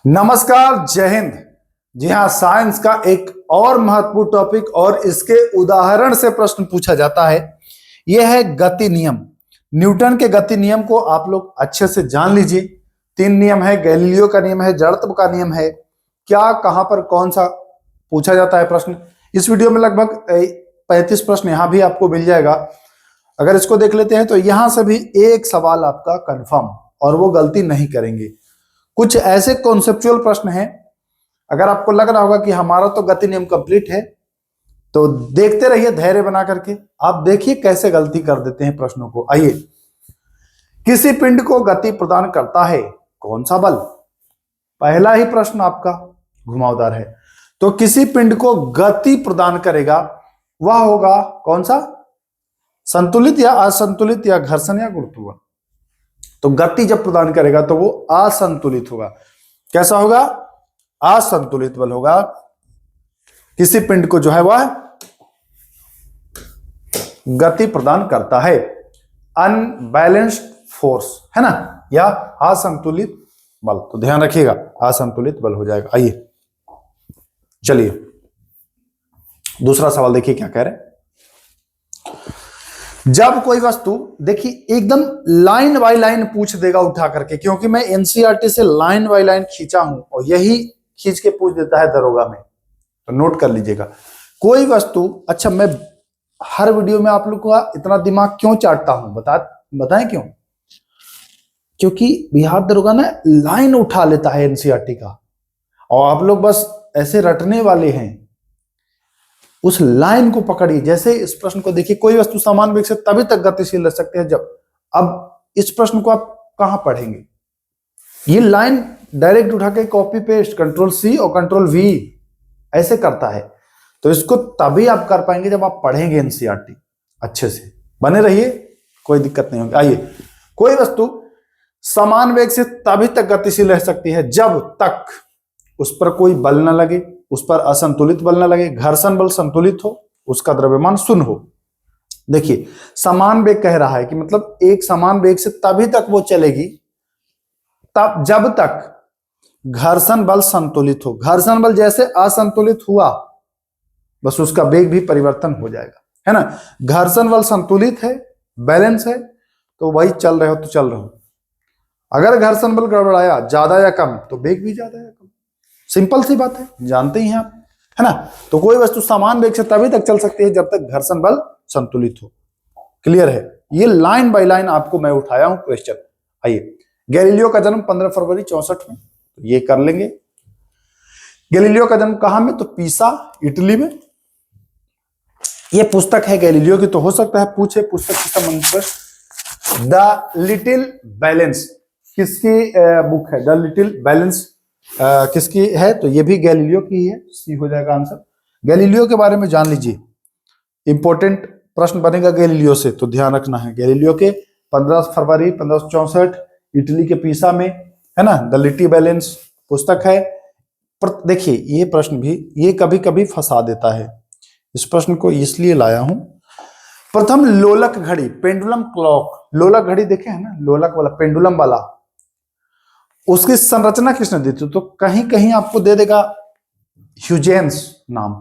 नमस्कार, जय हिंद। जी हाँ, साइंस का एक और महत्वपूर्ण टॉपिक और इसके उदाहरण से प्रश्न पूछा जाता है। यह है गति नियम। न्यूटन के गति नियम को आप लोग अच्छे से जान लीजिए। 3 नियम है, गैलीलियो का नियम है, जड़त्व का नियम है। क्या, कहां पर, कौन सा पूछा जाता है प्रश्न। इस वीडियो में लगभग 35 प्रश्न यहां भी आपको मिल जाएगा। अगर इसको देख लेते हैं तो यहां से भी एक सवाल आपका कंफर्म, और वो गलती नहीं करेंगे। कुछ ऐसे कॉन्सेप्चुअल प्रश्न हैं, अगर आपको लग रहा होगा कि हमारा तो गति नियम कंप्लीट है, तो देखते रहिए धैर्य बना करके। आप देखिए कैसे गलती कर देते हैं प्रश्नों को। आइए, किसी पिंड को गति प्रदान करता है कौन सा बल। पहला ही प्रश्न आपका घुमावदार है। तो किसी पिंड को गति प्रदान करेगा वह होगा कौन सा, संतुलित या असंतुलित या घर्षण या गुरुत्व। तो गति जब प्रदान करेगा तो वो असंतुलित होगा। कैसा होगा, असंतुलित बल होगा। किसी पिंड को जो है वह गति प्रदान करता है, अनबैलेंस्ड फोर्स है ना, या असंतुलित बल। तो ध्यान रखिएगा, असंतुलित बल हो जाएगा। आइए चलिए दूसरा सवाल देखिए क्या कह रहे हैं। जब कोई वस्तु, देखिए एकदम लाइन बाय लाइन पूछ देगा उठा करके, क्योंकि मैं एनसीईआरटी से लाइन बाय लाइन खींचा हूं और यही खींच के पूछ देता है दरोगा में, तो नोट कर लीजिएगा। कोई वस्तु, अच्छा मैं हर वीडियो में आप लोग का इतना दिमाग क्यों चाटता हूं, बताएं क्यों। क्योंकि बिहार दरोगा ना लाइन उठा लेता है एनसीईआरटी का, और आप लोग बस ऐसे रटने वाले हैं। उस लाइन को पकड़िए। जैसे इस प्रश्न को देखिए, कोई वस्तु समान वेग से तभी तक गतिशील रह सकती है जब। अब इस प्रश्न को आप कहां पढ़ेंगे, ये लाइन डायरेक्ट उठा के कॉपी पेस्ट कंट्रोल सी और कंट्रोल वी ऐसे करता है। तो इसको तभी आप कर पाएंगे जब आप पढ़ेंगे एनसीईआरटी अच्छे से। बने रहिए, कोई दिक्कत नहीं होगी। आइए, कोई वस्तु समान वेग से तभी तक गतिशील रह सकती है जब तक उस पर कोई बल न लगे, उस पर असंतुलित बल न लगे, घर्षण बल संतुलित हो, उसका द्रव्यमान शून्य हो। देखिए समान वेग कह रहा है कि मतलब एक समान वेग से तभी तक वो चलेगी तब जब तक घर्षण बल संतुलित हो। घर्षण बल जैसे असंतुलित हुआ बस उसका वेग भी परिवर्तन हो जाएगा, है ना। घर्षण बल संतुलित है, बैलेंस है, तो वही चल रहे हो तो चल रहे हो। अगर घर्षण बल गड़बड़ाया ज्यादा या कम तो वेग भी ज्यादा या कम। सिंपल सी बात है, जानते ही हैं आप, है ना। तो कोई वस्तु समान वेग से तभी तक चल सकती है जब तक घर्षण बल संतुलित हो। क्लियर है, ये लाइन बाय लाइन आपको मैं उठाया हूं क्वेश्चन। आइए, गैलीलियो का जन्म 15 फरवरी 64 में, तो ये कर लेंगे। गैलीलियो का जन्म कहां में, तो पिसा इटली में। ये पुस्तक है गैलीलियो की, तो हो सकता है पूछे पुस्तक के संबंध पर। द लिटिल बैलेंस किसकी बुक है, द लिटिल बैलेंस किसकी है, तो ये भी गैलीलियो की है, सी हो जाएगा आंसर। गैलीलियो के बारे में जान लीजिए, इंपॉर्टेंट प्रश्न बनेगा गैलीलियो से, तो ध्यान रखना है। गैलीलियो के 15 फरवरी 1564 इटली के पिसा में, है ना, द लिटिल बैलेंस पुस्तक है। पर देखिए ये प्रश्न भी ये कभी कभी फंसा देता है। इस प्रश्न को इसलिए लाया हूं। प्रथम लोलक घड़ी, पेंडुलम क्लॉक, लोलक घड़ी देखे है ना, लोलक वाला पेंडुलम वाला, उसकी संरचना किसने दी थी, तो कहीं कहीं आपको दे देगा ह्यूजेंस नाम,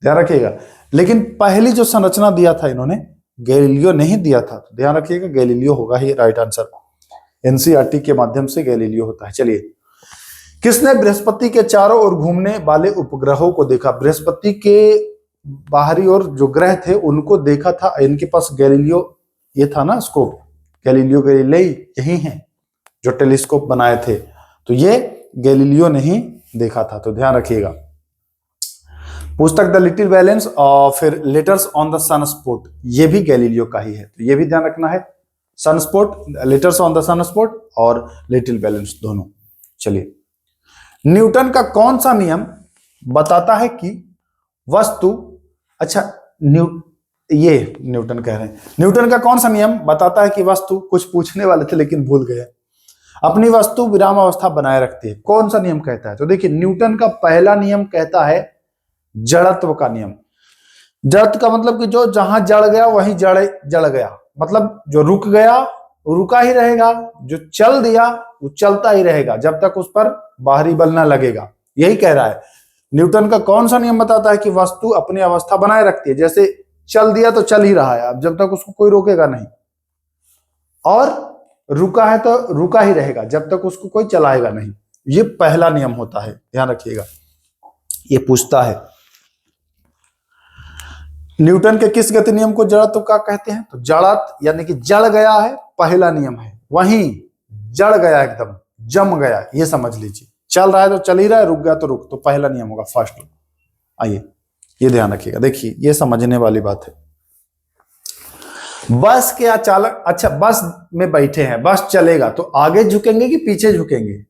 ध्यान रखिएगा। लेकिन पहली जो संरचना दिया था इन्होंने गैलीलियो नहीं दिया था, तो ध्यान रखिएगा गैलीलियो होगा ही राइट आंसर। एनसीईआरटी के माध्यम से गैलीलियो होता है। चलिए, किसने बृहस्पति के चारों ओर घूमने वाले उपग्रहों को देखा। बृहस्पति के बाहरी ओर जो ग्रह थे उनको देखा था, इनके पास गैलीलियो ये था ना स्कोप, गैलीलियो गैलीलेई यही है जो टेलीस्कोप बनाए थे, तो ये गैलीलियो ने ही देखा था, तो ध्यान रखिएगा। पुस्तक द लिटिल बैलेंस और फिर लेटर्स ऑन द सनस्पॉट, ये भी गैलीलियो का ही है, तो ये भी ध्यान रखना है। Sunspot, letters on the sunspot और लिटिल बैलेंस दोनों। चलिए, न्यूटन का कौन सा नियम बताता है कि वस्तु, अच्छा ये न्यूटन कह रहे हैं, न्यूटन का कौन सा नियम बताता है कि वस्तु, कुछ पूछने वाले थे लेकिन भूल गए, अपनी वस्तु विराम अवस्था बनाए रखती है। कौन सा नियम कहता है, तो देखिए न्यूटन का पहला नियम कहता है जड़त्व का नियम। जड़त्व का मतलब कि जो जहां जड़ गया वहीं जड़ गया, मतलब जो रुक गया रुका ही रहेगा, जो चल दिया वो चलता ही रहेगा जब तक उस पर बाहरी बल ना लगेगा। यही कह रहा है। न्यूटन का कौन सा नियम बताता है कि वस्तु अपनी अवस्था बनाए रखती है? जैसे चल दिया तो चल ही रहा है, अब जब तक उसको कोई रोकेगा नहीं, और रुका है तो रुका ही रहेगा जब तक उसको कोई चलाएगा नहीं। ये पहला नियम होता है, ध्यान रखिएगा। ये पूछता है न्यूटन के किस गति नियम को जड़त्व का कहते हैं? तो जड़त्व यानी कि जड़ गया है, पहला नियम है। वहीं जड़ गया, एकदम जम गया, ये समझ लीजिए। चल रहा है तो चल ही रहा है, रुक गया तो रुक, तो पहला नियम होगा फर्स्ट। आइए ये ध्यान रखिएगा, देखिए ये समझने वाली बात है। बस के चालक, अच्छा बस में बैठे हैं, बस चलेगा तो आगे झुकेंगे कि पीछे झुकेंगे?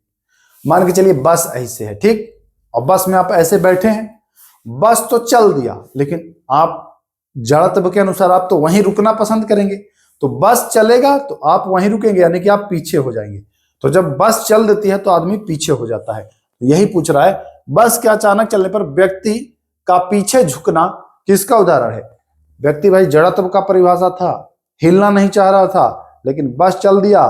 मान के चलिए बस ऐसे है, ठीक, और बस में आप ऐसे बैठे हैं, बस तो चल दिया, लेकिन आप जड़त्व के अनुसार आप तो वहीं रुकना पसंद करेंगे। तो बस चलेगा तो आप वहीं रुकेंगे, यानी कि आप पीछे हो जाएंगे। तो जब बस चल देती है तो आदमी पीछे हो जाता है। यही पूछ रहा है, बस के अचानक चलने पर व्यक्ति का पीछे झुकना किसका उदाहरण है? व्यक्ति भाई जड़त्व का परिभाषा था, हिलना नहीं चाह रहा था, लेकिन बस चल दिया,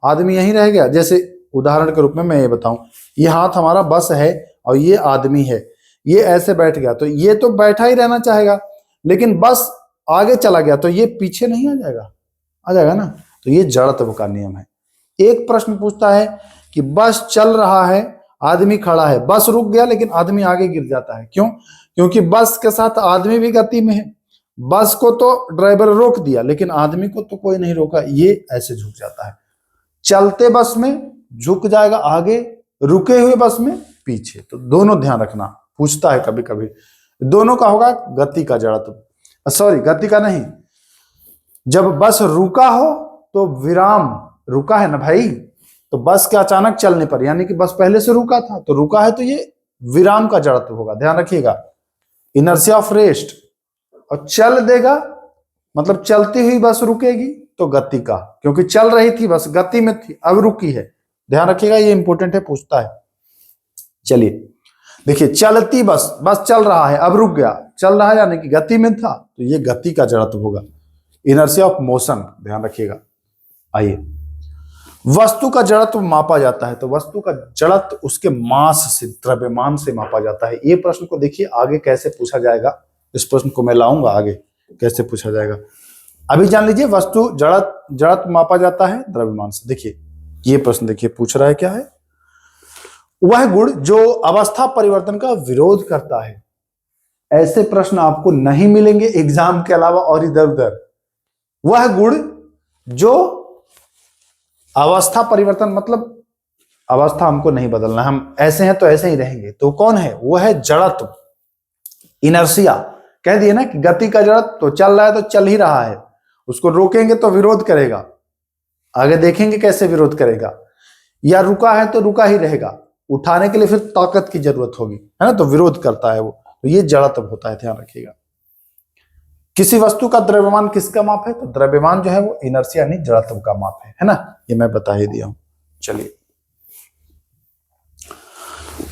आदमी यहीं रह गया। जैसे उदाहरण के रूप में मैं ये बताऊं, ये हाथ हमारा बस है और ये आदमी है, ये ऐसे बैठ गया, तो ये तो बैठा ही रहना चाहेगा, लेकिन बस आगे चला गया तो ये पीछे नहीं आ जाएगा? आ जाएगा ना। तो ये जड़त्व का नियम है। एक प्रश्न पूछता है कि बस चल रहा है, आदमी खड़ा है, बस रुक गया लेकिन आदमी आगे गिर जाता है, क्यों? क्योंकि बस के साथ आदमी भी गति में है। बस को तो ड्राइवर रोक दिया, लेकिन आदमी को तो कोई नहीं रोका, ये ऐसे झुक जाता है। चलते बस में झुक जाएगा आगे, रुके हुए बस में पीछे। तो दोनों ध्यान रखना, पूछता है कभी कभी। दोनों का होगा गति का जड़त्व, सॉरी गति का नहीं। जब बस रुका हो तो विराम, रुका है ना भाई, तो बस के अचानक चलने पर, यानी कि बस पहले से रुका था तो रुका है, तो ये विराम का जड़त्व होगा, ध्यान रखिएगा। Inertia of rest. और चल देगा मतलब चलती हुई बस रुकेगी तो गति का, क्योंकि चल रही थी बस, गति में थी, अब रुकी है, ध्यान रखिएगा, ये इंपॉर्टेंट है, पूछता है। चलिए देखिए, चलती बस, बस चल रहा है अब रुक गया, चल रहा है यानी कि गति में था, तो ये गति का जड़त्व होगा, इनर्शिया ऑफ मोशन, ध्यान रखिएगा। आइए, वस्तु का जड़त्व मापा जाता है, तो वस्तु का जड़त्व उसके मास से, द्रव्यमान से मापा जाता है। ये प्रश्न को देखिए आगे कैसे पूछा जाएगा, इस प्रश्न को मैं लाऊंगा आगे कैसे पूछा जाएगा। अभी जान लीजिए, वस्तु जड़त्व मापा जाता है द्रव्यमान से। देखिए ये प्रश्न देखिए पूछ रहा है, क्या है? वह गुण जो अवस्था परिवर्तन का विरोध करता है। ऐसे प्रश्न आपको नहीं मिलेंगे एग्जाम के अलावा और इधर उधर। वह गुण जो अवस्था परिवर्तन, मतलब अवस्था हमको नहीं बदलना, हम ऐसे हैं तो ऐसे ही रहेंगे, तो कौन है? वो है जड़त्व, इनर्शिया। कह दिए ना कि गति का जड़त्व, तो चल रहा है तो चल ही रहा है, उसको रोकेंगे तो विरोध करेगा, आगे देखेंगे कैसे विरोध करेगा, या रुका है तो रुका ही रहेगा, उठाने के लिए फिर ताकत की जरूरत होगी, है ना, तो विरोध करता है वो, तो ये जड़त्व होता है, ध्यान रखिएगा। किसी वस्तु का द्रव्यमान किसका माप है? तो द्रव्यमान जो है वो इनर्शिया यानी जड़त्व का माप है ना, ये मैं बता ही दिया हूं। चलिए,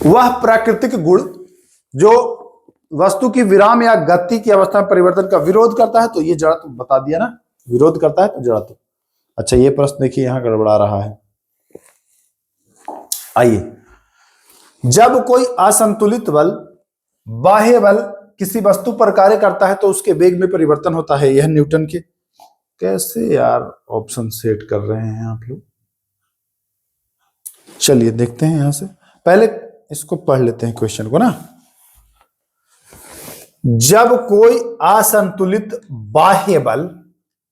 वह प्राकृतिक गुण जो वस्तु की विराम या गति की अवस्था में परिवर्तन का विरोध करता है, तो ये जड़त्व बता दिया ना, विरोध करता है तो जड़त्व। अच्छा, ये प्रश्न देखिए यहां गड़बड़ा रहा है। आइए, जब कोई असंतुलित बल, बाह्य बल किसी वस्तु पर कार्य करता है तो उसके वेग में परिवर्तन होता है। यह न्यूटन के, कैसे यार ऑप्शन सेट कर रहे हैं आप लोग? चलिए देखते हैं यहां से, पहले इसको पढ़ लेते हैं क्वेश्चन को ना। जब कोई असंतुलित बाह्य बल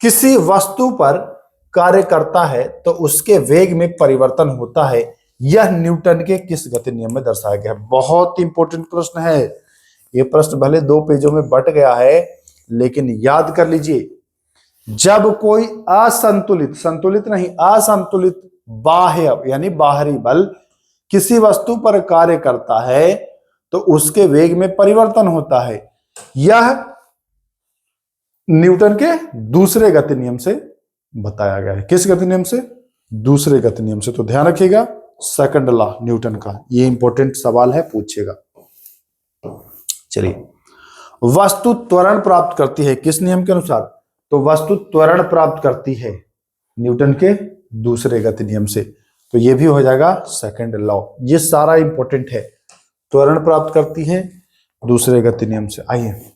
किसी वस्तु पर कार्य करता है तो उसके वेग में परिवर्तन होता है। यह न्यूटन के किस गति नियम में दर्शाया गया है? बहुत इंपॉर्टेंट प्रश्न है ये। प्रश्न भले 2 पेजों में बट गया है, लेकिन याद कर लीजिए, जब कोई असंतुलित, संतुलित नहीं, असंतुलित बाह्य यानी बाहरी बल किसी वस्तु पर कार्य करता है तो उसके वेग में परिवर्तन होता है। यह न्यूटन के दूसरे गति नियम से बताया गया है। किस गति नियम से? दूसरे गति नियम से। तो ध्यान रखिएगा, सेकंड लॉ न्यूटन का, ये इंपॉर्टेंट सवाल है, पूछेगा। चलिए, वस्तु त्वरण प्राप्त करती है किस नियम के अनुसार? तो वस्तु त्वरण प्राप्त करती है न्यूटन के दूसरे गति नियम से। तो ये भी हो जाएगा सेकंड लॉ। ये सारा इंपॉर्टेंट है। त्वरण प्राप्त करती है दूसरे गति नियम से। आइए,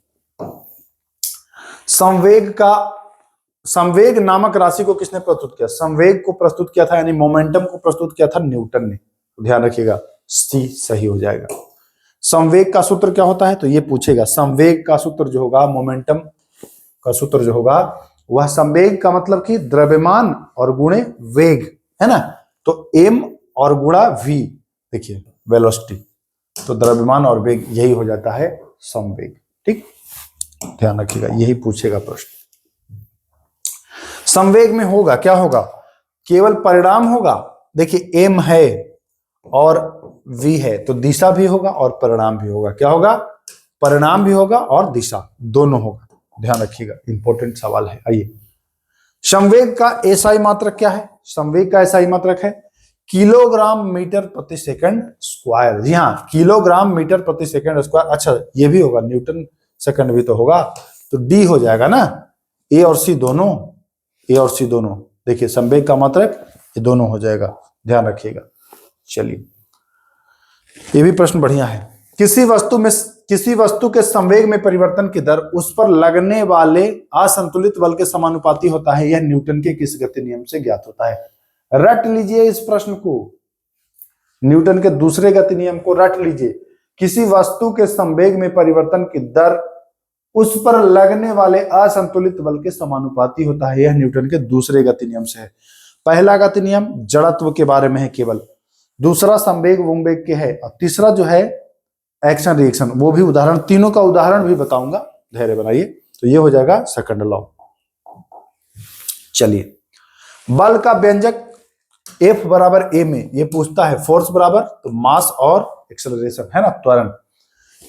संवेग नामक राशि को किसने प्रस्तुत किया? संवेग को प्रस्तुत किया था, यानी मोमेंटम को प्रस्तुत किया था न्यूटन ने। ध्यान रखिएगा, सी सही हो जाएगा। संवेग का सूत्र क्या होता है? तो ये पूछेगा। संवेग का सूत्र जो होगा, मोमेंटम का सूत्र जो होगा, वह संवेग का मतलब कि द्रव्यमान और गुणे वेग, है ना। तो m और गुणा v, देखिए वेलोसिटी, तो द्रव्यमान और वेग, यही हो जाता है संवेग। ठीक, ध्यान रखिएगा, यही पूछेगा प्रश्न। संवेग में होगा क्या? होगा केवल परिणाम होगा। देखिए m है और v है, तो दिशा भी होगा और परिणाम भी होगा। क्या होगा? परिणाम भी होगा और दिशा दोनों होगा। ध्यान रखिएगा, इंपॉर्टेंट सवाल है। आइए, संवेग का एसआई मात्रक क्या है? संवेग का एसआई मात्रक है किलोग्राम मीटर प्रति सेकंड स्क्वायर। जी हाँ, किलोग्राम मीटर प्रति सेकंड स्क्वायर। अच्छा, ये भी होगा, न्यूटन सेकंड भी तो होगा, तो डी हो जाएगा ना। ए और सी दोनों, ए और सी दोनों, देखिए संवेग का मात्रक ये दोनों हो जाएगा। ध्यान रखिएगा। चलिए, ये भी प्रश्न बढ़िया है। किसी वस्तु के संवेग में परिवर्तन की दर उस पर लगने वाले असंतुलित बल के समानुपाती होता है। यह न्यूटन के किस गति नियम से ज्ञात होता है? रट लीजिए इस प्रश्न को, न्यूटन के दूसरे गति नियम को रट लीजिए। किसी वस्तु के संवेग में परिवर्तन की दर उस पर लगने वाले असंतुलित बल के समानुपाती होता है। यह न्यूटन के दूसरे गति नियम से है। पहला गति नियम जड़त्व के बारे में है केवल, दूसरा संवेग वंवेग के है, और तीसरा जो है एक्शन रिएक्शन, वो भी उदाहरण, तीनों का उदाहरण भी बताऊंगा, धैर्य बनाइए। तो ये हो जाएगा सेकंड लॉ। चलिए, बल का व्यंजक F बराबर A में ये पूछता है, फोर्स बराबर तो मास और एक्सेलरेशन, है ना, त्वरण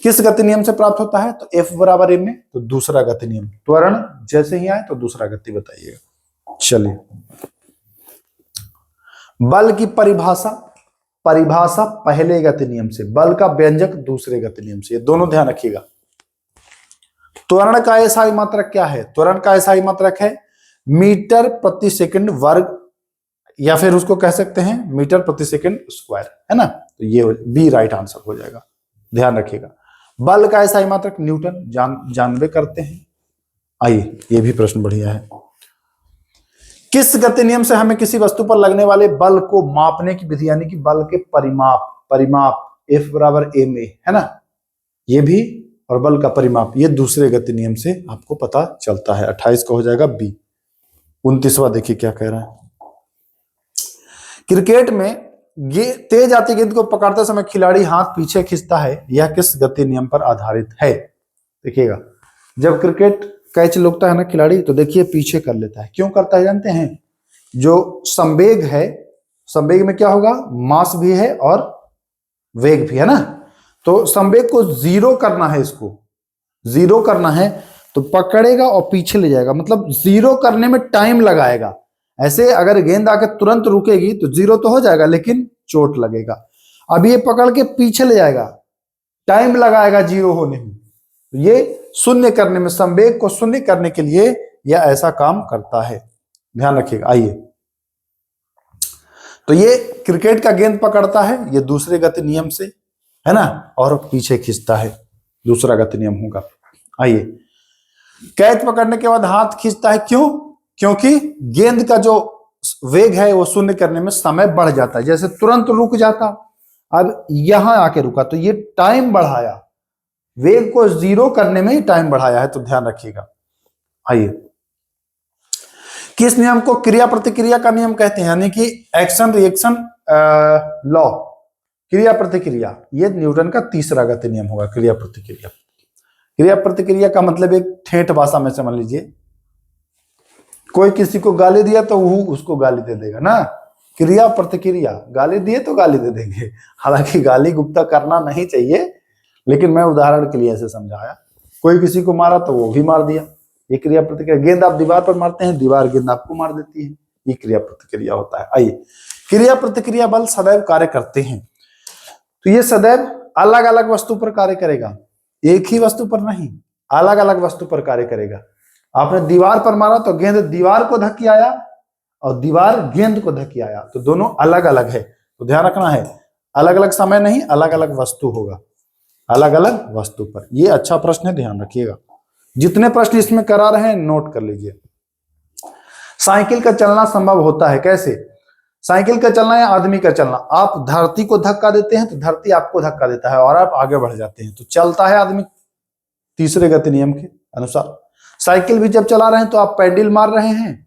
किस गति नियम से प्राप्त होता है? तो F बराबर A में, तो दूसरा गति नियम। त्वरण जैसे ही आए तो दूसरा गति बताइएगा। चलिए, बल की परिभाषा पहले गति नियम से, बल का व्यंजक दूसरे गति नियम से, ये दोनों ध्यान रखिएगा। त्वरण का एसआई मात्रक क्या है? त्वरण का एसआई मात्रक है मीटर प्रति सेकंड वर्ग, या फिर उसको कह सकते हैं मीटर प्रति सेकंड स्क्वायर, है ना। तो ये बी राइट आंसर हो जाएगा। ध्यान रखिएगा। बल का एसआई मात्रक न्यूटन, जानवे करते हैं। आइए, ये भी प्रश्न बढ़िया है। किस गति नियम से हमें किसी वस्तु पर लगने वाले बल को मापने की विधि, यानी कि बल के परिमाप F बराबर A में, है ना, ये भी, और बल का परिमाप ये दूसरे गति नियम से आपको पता चलता है। 28 का हो जाएगा बी। 29वां देखिए क्या कह रहा है। क्रिकेट में तेज आती गेंद को पकड़ते समय खिलाड़ी हाथ पीछे खींचता है, यह किस गति नियम पर आधारित है? देखिएगा, जब क्रिकेट कैच लगता है ना खिलाड़ी, तो देखिए पीछे कर लेता है। क्यों करता है जानते हैं? जो संवेग है, संवेग में क्या होगा? मास भी है और वेग भी, है ना। तो संवेग को जीरो करना है, इसको जीरो करना है, तो पकड़ेगा और पीछे ले जाएगा, मतलब जीरो करने में टाइम लगाएगा। ऐसे अगर गेंद आके तुरंत रुकेगी तो जीरो तो हो जाएगा, लेकिन चोट लगेगा। अब ये पकड़ के पीछे ले जाएगा, टाइम लगाएगा जीरो होने में। तो ये शून्य करने में, संवेग को शून्य करने के लिए यह ऐसा काम करता है। ध्यान रखिएगा। आइए, तो ये क्रिकेट का गेंद पकड़ता है, ये दूसरे गति नियम से, है ना, और पीछे खींचता है, दूसरा गति नियम होगा। आइए, कैच पकड़ने के बाद हाथ खींचता है, क्यों? क्योंकि गेंद का जो वेग है वो शून्य करने में समय बढ़ जाता है। जैसे तुरंत रुक जाता, अब यहां आके रुका, तो ये टाइम बढ़ाया, वेग को जीरो करने में ही टाइम बढ़ाया है। तो ध्यान रखिएगा। आइए, किस नियम को क्रिया प्रतिक्रिया का नियम कहते हैं, यानी कि एक्शन रिएक्शन लॉ, क्रिया प्रतिक्रिया, ये न्यूटन का तीसरा गति नियम होगा। क्रिया प्रतिक्रिया, क्रिया प्रतिक्रिया का मतलब एक ठेठ भाषा में समझ लीजिए, कोई किसी को गाली दिया तो वो उसको गाली दे देगा ना। क्रिया प्रतिक्रिया, गाली दिए तो गाली दे देंगे। हालांकि गाली गुप्ता करना नहीं चाहिए, लेकिन मैं उदाहरण के लिए ऐसे समझाया। कोई किसी को मारा तो वो भी मार दिया, ये क्रिया प्रतिक्रिया। गेंद आप दीवार पर मारते हैं, दीवार गेंद आपको मार देती है, ये क्रिया प्रतिक्रिया होता है। आइए, क्रिया प्रतिक्रिया बल सदैव कार्य करते हैं, तो ये सदैव अलग अलग वस्तु पर कार्य करेगा, एक ही वस्तु पर नहीं, अलग अलग वस्तु पर कार्य करेगा। आपने दीवार पर मारा तो गेंद दीवार को धक्की आया, और दीवार गेंद को धकियाया, तो दोनों अलग अलग है। तो ध्यान रखना है, अलग अलग समय नहीं, अलग अलग वस्तु होगा, अलग अलग वस्तु पर। ये अच्छा प्रश्न है, ध्यान रखिएगा। जितने प्रश्न इसमें करा रहे हैं नोट कर लीजिए। साइकिल का चलना संभव होता है कैसे? साइकिल का चलना या आदमी का चलना, आप धरती को धक्का देते हैं तो धरती आपको धक्का देता है और आप आगे बढ़ जाते हैं, तो चलता है आदमी तीसरे गति नियम के अनुसार। साइकिल भी जब चला रहे हैं तो आप पैडल मार रहे हैं,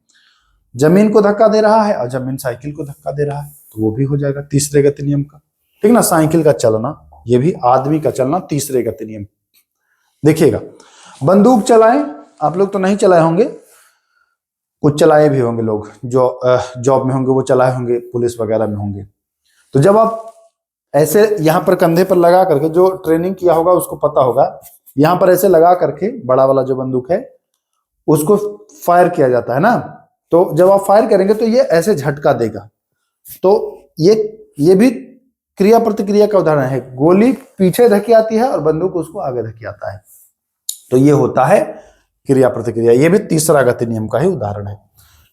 जमीन को धक्का दे रहा है और जमीन साइकिल को धक्का दे रहा है, तो वो भी हो जाएगा तीसरे गति नियम का, ठीक ना। साइकिल का चलना, ये भी आदमी का चलना तीसरे गति नियम। देखिएगा, बंदूक चलाएं, आप लोग तो नहीं चलाए होंगे, कुछ चलाए भी होंगे लोग जो जॉब में होंगे, वो चलाए होंगे, पुलिस वगैरह में होंगे। तो जब आप ऐसे यहां पर कंधे पर लगा करके, जो ट्रेनिंग किया होगा उसको पता होगा, यहां पर ऐसे लगा करके बड़ा वाला जो बंदूक है उसको फायर किया जाता है ना। तो जब आप फायर करेंगे तो ये ऐसे झटका देगा, तो ये भी क्रिया प्रतिक्रिया का उदाहरण है। गोली पीछे धकियाती है और बंदूक उसको आगे धकियाता है, तो ये होता है क्रिया प्रतिक्रिया। ये भी तीसरा गति नियम का ही उदाहरण है।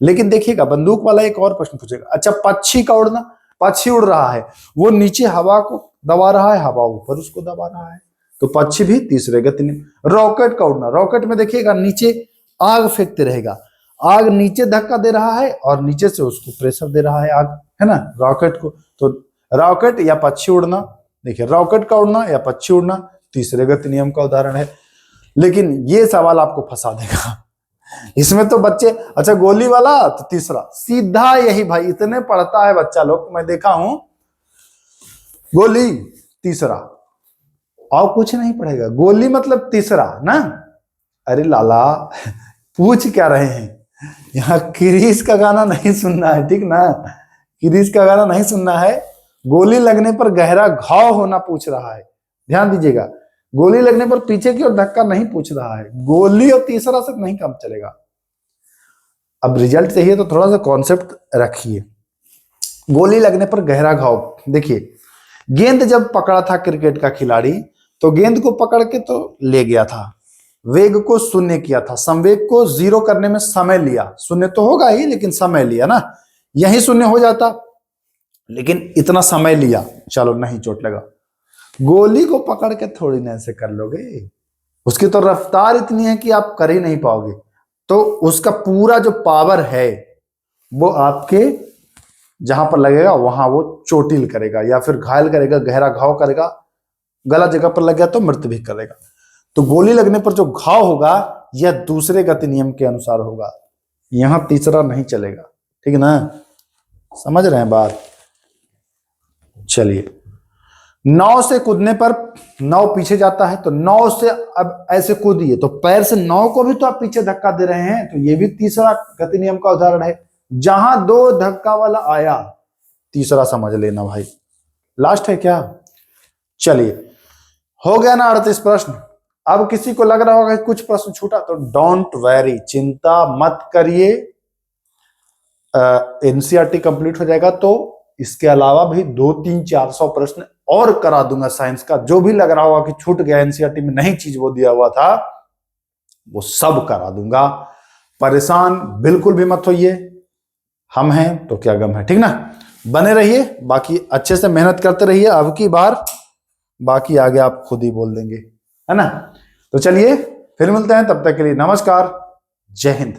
लेकिन देखिएगा, बंदूक वाला एक और प्रश्न पूछेगा, अच्छा पक्षी का उड़ना, पक्षी उड़ रहा है, वो नीचे हवा को दबा रहा है, हवा ऊपर उसको दबा रहा है, तो पक्षी भी तीसरे गति नियम। रॉकेट का उड़ना, रॉकेट में देखिएगा नीचे आग फेंकते रहेगा, आग नीचे धक्का दे रहा है और नीचे से उसको प्रेशर दे रहा है आग, है ना, रॉकेट को। तो रॉकेट या पक्षी उड़ना, देखिए रॉकेट का उड़ना या पक्षी उड़ना तीसरे गति नियम का उदाहरण है। लेकिन ये सवाल आपको फंसा देगा, इसमें तो बच्चे, अच्छा गोली वाला तो तीसरा, सीधा यही भाई, इतने पढ़ता है बच्चा लोग, मैं देखा हूं, गोली तीसरा और कुछ नहीं पढ़ेगा, गोली मतलब तीसरा ना। अरे लाला पूछ क्या रहे हैं, यहाँ क्रिश का गाना नहीं सुनना है, ठीक ना, क्रिश का गाना नहीं सुनना है। गोली लगने पर गहरा घाव होना पूछ रहा है, ध्यान दीजिएगा, गोली लगने पर पीछे की ओर धक्का नहीं पूछ रहा है, गोली और तीसरा से नहीं काम चलेगा। अब रिजल्ट चाहिए तो थोड़ा सा कॉन्सेप्ट रखिए। गोली लगने पर गहरा घाव, देखिए गेंद जब पकड़ा था क्रिकेट का खिलाड़ी, तो गेंद को पकड़ के तो ले गया था, वेग को शून्य किया था, संवेग को जीरो करने में समय लिया, शून्य तो होगा ही लेकिन समय लिया ना, यही शून्य हो जाता, लेकिन इतना समय लिया, चलो नहीं चोट लगा। गोली को पकड़ के थोड़ी ना ऐसे कर लोगे, उसकी तो रफ्तार इतनी है कि आप कर ही नहीं पाओगे, तो उसका पूरा जो पावर है वो आपके जहां पर लगेगा वहां वो चोटिल करेगा या फिर घायल करेगा, गहरा घाव करेगा, गलत जगह पर लग गया तो मृत्यु भी करेगा। तो गोली लगने पर जो घाव होगा यह दूसरे गति नियम के अनुसार होगा, यहां तीसरा नहीं चलेगा, ठीक है ना, समझ रहे हैं बात। चलिए, नाव से कूदने पर नाव पीछे जाता है, तो नाव से अब ऐसे कूदिए तो पैर से नाव को भी तो आप पीछे धक्का दे रहे हैं, तो ये भी तीसरा गति नियम का उदाहरण है। जहां दो धक्का वाला आया, तीसरा समझ लेना भाई। लास्ट है क्या? चलिए, हो गया ना 38 प्रश्न। अब किसी को लग रहा होगा कि कुछ प्रश्न छूटा, तो डोंट वैरी, चिंता मत करिए, एनसीईआरटी कंप्लीट हो जाएगा तो इसके अलावा भी 200-300-400 प्रश्न और करा दूंगा साइंस का। जो भी लग रहा होगा कि छूट गया, एनसीईआरटी में नई चीज वो दिया हुआ था, वो सब करा दूंगा, परेशान बिल्कुल भी मत होइए, हम हैं तो क्या गम है, ठीक ना। बने रहिए, बाकी अच्छे से मेहनत करते रहिए, अब की बार बाकी आगे आप खुद ही बोल देंगे, है ना। तो चलिए फिर मिलते हैं, तब तक के लिए नमस्कार, जय हिंद।